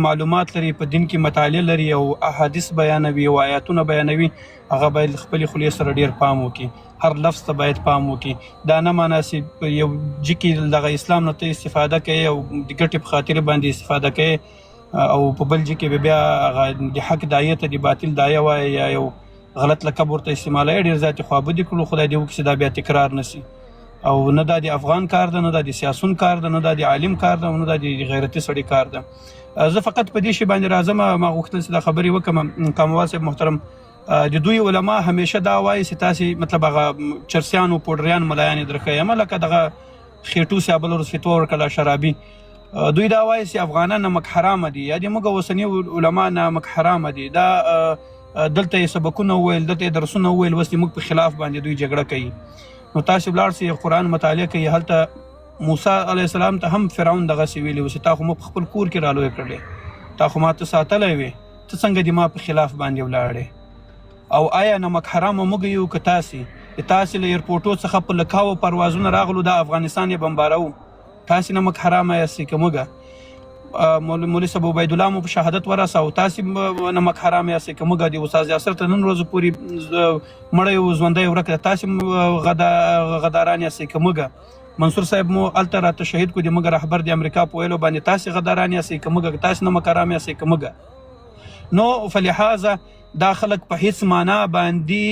معلومات لري، په دین کې مطالعه لري او احادیث بیانوي او آیاتونه بیانوي، هغه باید خپلې خولې سره ډېر پام وکړي، هر لفظ ته باید پام وکړي. دا نه مناسب یو جي کې دغه اسلام نه ته استفاده کوي او د ګټې په خاطر باندې استفاده کوي او په بل جي کې بیا هغه د حق دایه ته د باطل دایه وایي یا یو غلط لقب ورته استعمالوي، ډېر زیاتې خوابدي کړو. خدای دې وکړي چې دا بیا تکرار نه سي او نه دا د افغان کار ده، نه دا د سیاسون کار ده، نه دا د عالم کار ده، نه دا د غیرتي سړي کار ده. زه فقط په دې شي باندې راځم، ما غوښتل چې دا خبرې وکړم. کاموال صاحب محترم، د دوی علما همیشه دا وایي چې تاسې مطلب هغه چرسیان او پوډریان ملایان یې درښیي، لکه دغه خېټو صاحب بل ورځ فتوا ورکړله شرابي. دوی دا وایي چې افغانان نمک حرامه دي یا د موږ اوسني علما نمک حرامه دي. دا دلته یې سبقونه وویل، دلته یې درسونه وویل، اوس د موږ په خلاف باندې دوی جګړه کوي. نو تاسو ولاړ سئ قرآن مطالعه کوي، هلته موسی علیه السلام ته هم فرعون دغسې ویلي و چې تا خو موږ په خپل کور کې رالوی کړلی، تا خو ما ته ساتلی وې، ته څنګه د ما په خلاف باندې ولاړې؟ او آیا نمک حرامه موږ یو که تاسې؟ د تاسې له ایرپورټو څخه په لکاوو پروازونه راغلو، دا افغانستان یې بمبارو، تاسې نمک حرامه یاستئ که موږ؟ مولوي صاحب عبیدالله مو په شهادت ورساو، تاسې نمک حرام یاستئ که موږ؟ د استاد یاسر ته نن ورځو پورې مړی او ژوندی ورک ده، تاسې غداران یاستئ که موږ؟ منصور صاحب مو هلته راته شهید کړو، د موږ رهبر د امریکا په ویلو باندې، تاسې غداران یاستئ که موږ؟ تاسې نمک حرام یاستئ که موږ؟ نو فلحاظه دا خلک په هیڅ معنا باندې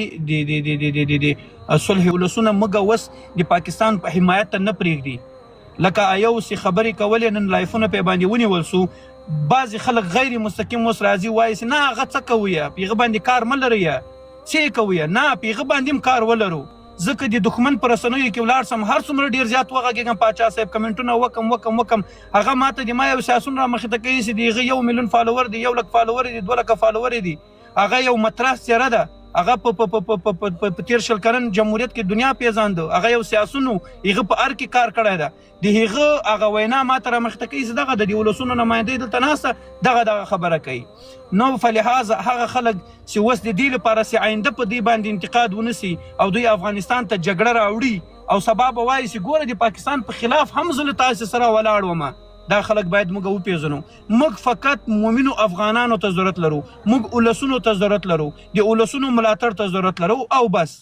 د صلح ولسونه موږ اوس د پاکستان په حمایت ته نه پرېږدي. لکه یو سی خبرې کولې، نن لایفونه پې باندې ونیول سو، بعضې خلک غیر مستقیم اوس راځي وایي چې نه هغه څه کوئ، په هغه باندې کار مه لرئ، څه یې کوئ؟ نه، په هغه باندې هم کار ولرو. ځکه د دښمن په رسنیو کې ولاړ سم، هر څومره ډېر زیات وغږېږم، پاچا صاحب کمنټونه وکم، هغه ماته د ما یو سیاسون را مخې ته کوي چې د هغه 1 ملیون فالوور دي، 1 لک فالوور دي، 2 لکه فالوور دي، هغه یو مطرح څېره ده، هغه په تیر شل کلن جمهوریت کې دنیا پیژانده، هغه یو سیاسون و، هغه په ار کې کار کړی ده، د هغه هغه وینا ماته را مخې ته کوي چې دغه د دې ولسونو نمایندې دلته ناسته دغه خبره کوي. نو فلحاظ هغه خلک چې اوس د دې لپاره چې آینده په دې باندې انتقاد ونسي او دوی افغانستان ته جګړه راوړي او سبا به وایي چې ګوره د پاکستان په خلاف هم زه له تاسې سره ولاړ وم، دا خلک باید موږ وپېژنو. موږ فقط مومنو افغانانو ته ضرورت لرو، موږ اولسونو ته ضرورت لرو، د اولسونو ملاتړ ته ضرورت لرو او بس.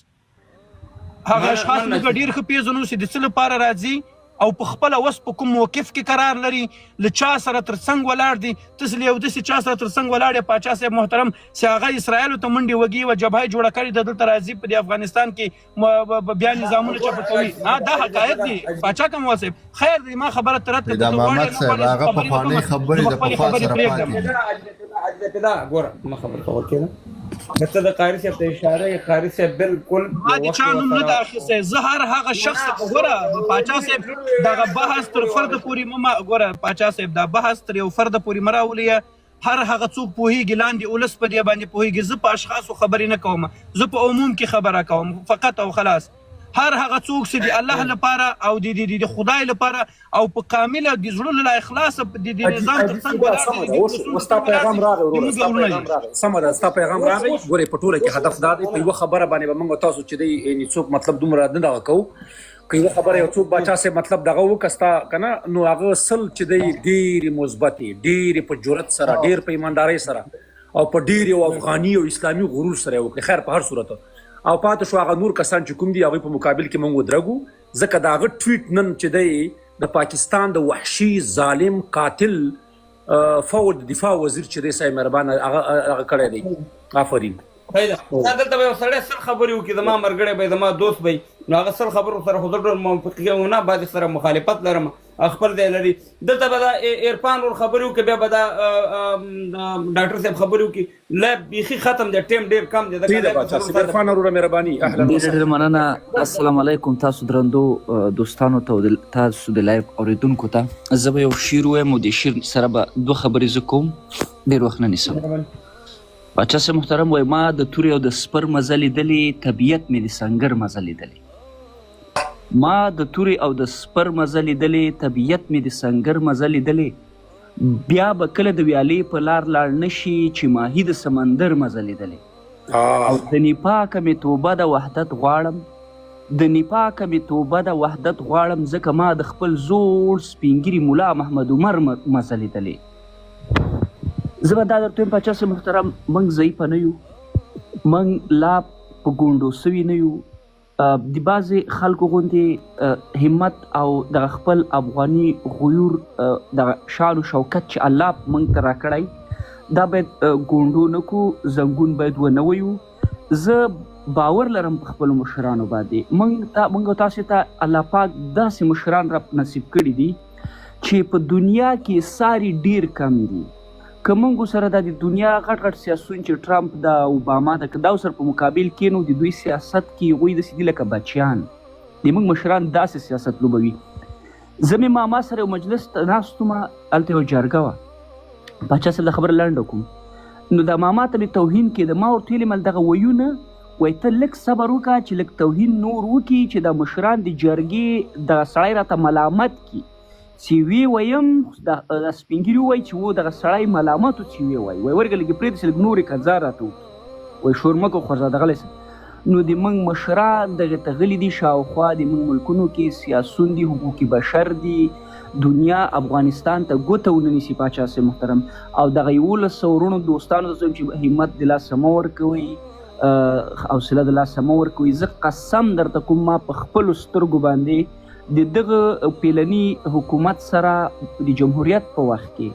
هغه اشخاص موږ ډېر ښه پېژنو چې د څه لپاره راځي او په خپله اوس په کوم موقف کې قرار لري، له چا سره تر څنګ ولاړ دي. تاسې له یو داسې چا سره تر څنګ ولاړ یې پاچا صاحب محترم چې هغه اسرائیلو ته منډې وږي و جبهه یې جوړه کړې ده، دلته راځي په دې افغانستان کې بیا نظامونه چپه کوي. دا حقایق دي پاچا کاموال صاحب. خیر دی، ما خبره ته رد کړه، دا محمد صاحب هغه پخوانۍ خبرې د پخوا سره پاتې دي. ګوره ما خبره ته وکړه، ته د قاري صاحب ته اشاره یې، قاري صاحب بالکل ما د چا نوم نه ده اخیستی. زه هر هغه شخص ګوره پاچا صاحب دغه بحث تر فرد پورې مه ګوره پاچا صاحب دا بحث تر یو فرد پورې مه راولئ. هر هغه څوک پوهېږي لاندې ولس په دې باندې پوهېږي. زه په اشخاصو خبرې نه کوم، زه په عموم کې خبره کوم فقط او خلاص. هر هغه څوک چې د الله لپاره او د خدای لپاره او په کامله د زړه له اخلاصه د نظام تر څنګ ولاړ اوس ستا پیغام راغی وروره، سمه ده، ستا پیغام راغی. ګورې په ټوله کې هدف دا دی، په یوه خبره باندې به موږ تاسو چې دی یعنې څوک مطلب دومره نه دغه کوو، که یوه خبره یو څوک باچا صاحب مطلب دغه وکړه ستا که نه، نو هغه سل چې دی ډېرې مثبتې، ډېرې په جرأت سره، ډېر په ایماندارۍ سره او په ډېر یو افغاني او اسلامي غرور سره یې وکړې. خیر په هر صورت او پاتې شو هغه نور کسان چې کوم دي هغوی په مقابل کې موږ ودرګو، ځکه د هغه ټویټ نن چې دی د پاکستان د وحشي ظالم قاتل فوج د دفاع وزیر چې دی صاحب مهربان هغه کړی دی. آفرین. دلته به یو سړی سل خبرې وکړي، زما ملګری به زما دوست به نو هغه سل خبرو سره خو زه ډېر موافق یم، نه بعضې سره مخالفت لرم، خپل ځای لري. دلته به دا عرفان ور خبرې وکړي، بیا به دا ډاکټر صاحب خبرې وکړي، لا بیخي ختم دی، ټایم ډېر کم دی. عرفان وروره مهرباني. ډېر مننه. السلام علیکم تاسو درنو دوستانو ته او تاسو د لایف اورېدونکو ته. زه به یو شعر ووایم او د شعر سره به 2 خبرې زه کوم، ډېر وخت نه نیسم. پاچا صاحب محترم وایي ما د تورې او د سپر مزه لیدلې، طبیعت مې د سنګر مزه لیدلې. ما د تورې او د سپر مزه لیدلې، طبیعت مې د سنګر مزه لیدلې. بیا به کله د ویالې په لار لاړ نشي چې ماهي د سمندر مزه لیدلې. او د نیپاکه مې توبه د وحدت غواړم، د نیپاکه مې توبه د وحدت غواړم، ځکه ما د خپل زوړ سپینګیري ملا محمد عمر مزه لیدلې. زه به دا درته وایم پاچا صاحب محترم موږ ضعیفه نه یو، موږ لا په ګونډو سوي نه یو. د بعضې خلکو غوندې همت او دغه خپل افغاني غیور دغه شان و شوکت چې الله موږ ته راکړی دا باید ګونډو نه کړو، زنګون باید ونه ویو. زه باور لرم په خپلو مشرانو باندې. موږ او تاسې ته الله پاک داسې مشران را نصیب کړي دي چې په دنیا کې ساري ډیر کم دي. که موږ سره د دنیا غټ سیاسون چې ټرمپ دا اوباما دا که دا سره په مقابل کې نو د دوی سیاست کې هغوی داسې دي لکه بچیان. د موږ مشران داسې سیاست لوبوي. زه مې ماما سره یو مجلس ته ناست وم، هلته یو جرګه وه. پاچا صاحب د خبره لنډه کوم نو د ماما ته مې توهین کېده. ما ورته ویلې دغه ویونه وایي ته لږ صبر وکړه چې لږ توهین نور وکړي چې د مشران د جرګې دغه سړی راته ملامت کړي چې وی ویم د سپین ږیري ووایي چې و دغه سړی ملامت و چې وی وایي ورګه لږ پرېږدي چې لږ نورې کځا راته وکړي وایي شور مه کوه خوځاده غلی سه. نو د موږ مشران دغې ته غلي دي شاوخوا د موږ ملکونو کې سیاسون دي، حقوقي بشر دي، دنیا افغانستان ته ګوته ونه نیسي پاچا صاحب محترم. او دغه 1100 ورونو دوستانو ته چې همت د لاسه مه ورکوئ، حوصله د لاسه مه ورکوئ. زه قسم درته کوم ما په خپلو سترګو باندې د دغه پیلني حکومت سره د جمهوریت په وخت کې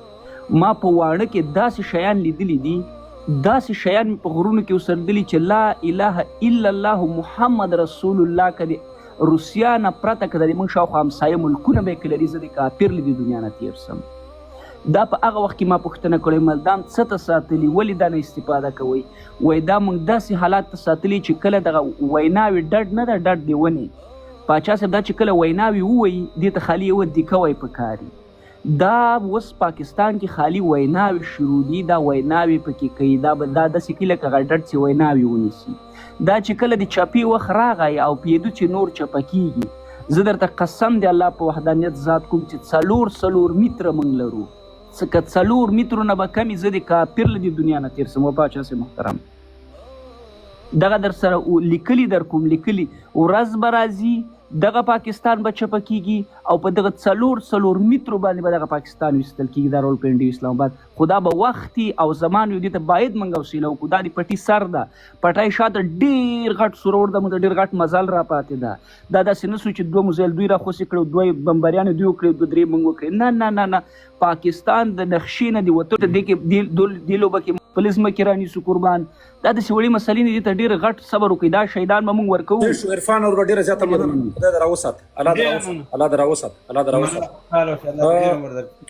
ما په واړه کې داسې شیان لیدلی دي، داسې شیان په غرونو کې وسردلي چې لا اله الا الله محمد رسول الله. که د روسیا نه پرته که د موږ شاوخوا همسایه ملکونه به یې که لري زه د کافر له دې دنیا نه تېر سم. دا په هغه وخت کې ما پوښتنه کړې ملدام څه ته ساتلي، ولې دا نه استفاده کوئ؟ وایي دا موږ داسې حالات ته ساتلي چې کله دغه ویناوې ډډ نه ده ډډ دې ونې. پاچا صاحب دا چې کله ویناوې ووایي دې ته خالي یوه دیکه وای پکار دي. دا اوس پاکستان کې خالي ویناوې شروع دي، دا ویناوې پکې کوي. دا داسې کوي لکه غډډ چې ویناوې ونیسي. دا چې کله د چاپي وخت راغی او پیدو چې نور چپه کېږي، زه درته قسم د الله په وحدانیت ذات کوم چې 4 متره موږ لرو، که 4 مترونه به کمې زه د کافر له دې دنیا نه تېر سم. پاچا صاحب محترم دغه در سره لیکلي در کوم لیکلي ورځ به راځي دغه پاکستان به چپه کېږي او په دغه 4 مترو باندې به دغه پاکستان ویستل کېږي، دا راولپنډي اسلام آباد. خو دا به وختي او زمان وي، دې ته باید موږ حوصله وکړو. دا د پټي سر ده، پټی شاته ډېر غټ سرور ده، موږ ته ډېر غټ مزل را پاتې ده. دا داسې نه سو چې 2 مزایل دوی را خوسې کړو، 2 بمبریانې دوی وکړې، 2-3 موږ وکړې. نه نه نه نه، پاکستان د نقشې نه دی وتو ته دې کې دې لوبه کې پولیس مکې رانیسو قربان. دا داسې وړې مسلې نه دي، ته ډېر غټ صبر وکړئ. دا شهیدان به موږ ورکوو. عرفان اور ډېره زیاته مدد در راوسات الله در راوسات.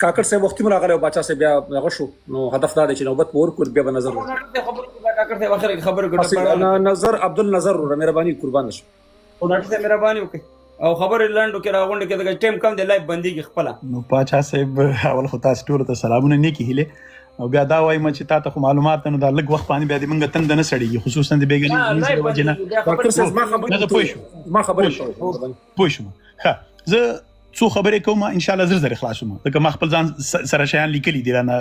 کاکړ صاحب وختي مراغله باچا صاحب بیا هغه شو نو هدف دا دی چې نوبت پور کور بیا به نظر کاکړ صاحب اخر خبر کړه نظر عبدالنظر مهرباني قربان شو او ډاکټر صاحب مهرباني وکړئ او خبر لاندو کې راغونډه کې د ټیم کم دی لایف بنديږي خپل. نو پاچا صاحب اول خو تاسو ټول ته سلامونه نیکی هله او بیا دا وایم چې تاسو خو معلومات نه دا لږ وخت باندې بیا د منګه تند نه سړیږي، خصوصا د بیګنی وجه نه. ډاکټر صاحب ما خبره پوښم ها زه څو خبرې کوم ان شاء الله زر خلاصوم، ځکه ما خپل ځان سره شیان لیکلي دي نه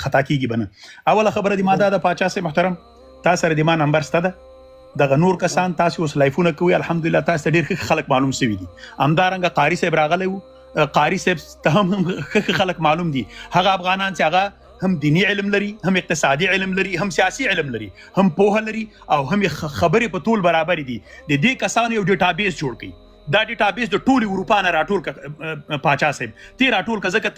خطا کیږي بنه. اوله خبره دی ما دا د پاچا صاحب محترم تاسو سره د ما نمبر ستده دغه نور کسان تاسو اوس لایفونه کوي، الحمدلله تاسو ډیر خلک معلوم سوي دي. همدارنګه قاری صاحب راغلی وو، قاری صاحب ته هم خلک معلوم دي. هغه افغانان چې هغه هم دینی علم لري، هم اقتصادي علم لري، هم سیاسي علم لري، هم پوهه لري او هم خبرې په ټول برابر دي. د دې کسانو یو ډیټابیس جوړ کړي. دا ډیټابیس د ټول اروپا نه راټول پاچا صاحب تی راټول ځکه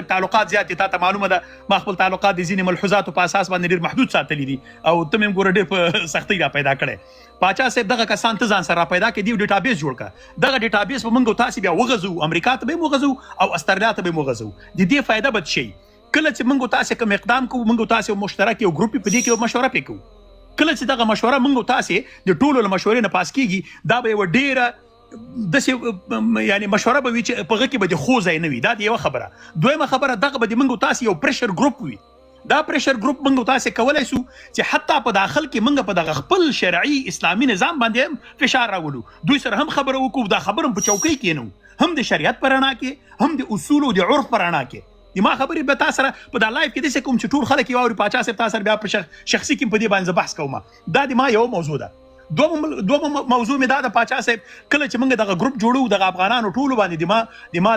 تعلقات زیات دي. تا معلومه ده ما خپل تعلقات د ځینې ملحوظاتو په اساس باندې ډېر محدود ساتلي دي او ته مې ګوره ډېر په سختۍ را پیدا کړی. پاچا صاحب دغه کسان ته ځان سره را پیدا کړي، دی ډیټابیس جوړ کړه. دغه ډیټابیس په موږ تاسو بیا وغځو، امریکا ته به وغځو او استرالیا ته به وغځو. د دې فائدہ بد شي کله چې موږ تاسو کوم اقدام کوو، موږ تاسو مشترک یو ګروپ په دې کې مشوره وکړو. کله چې دغه مشوره موږ تاسو د ټولو له مشورې نه پاس کیږي، دا به یو ډیره داسې یعنی مشوره به وي چې په هغه کې به د خو ځای نه وي. دا یوه خبره. دویمه خبره دغه به د موږ تاسو یو پریشر ګروپ وي. دا پریشر ګروپ موږ تاسو کولای شو چې حتی په داخل کې موږ په دغه خپل شرعي اسلامي نظام باندې فشار راولو، دوی سره هم خبره وکړو. دا خبره په چوکۍ کې نه هم د شریعت پر رڼا کې، هم د اصول او د عرف پر رڼا کې. ما خبرې به تاسو سره په دا لایف کې داسې کوم چې ټول خلک یې واوري. پاچا صاحب تاسو سره بیا په شخصي کې په دې باندې بحث کوم. دا د ما یو موضوع ده. دوم موضوع مې دا د پاچا صاحب کله چې موږ دغه ګروپ جوړو دغه افغانانو ټولو باندې د ما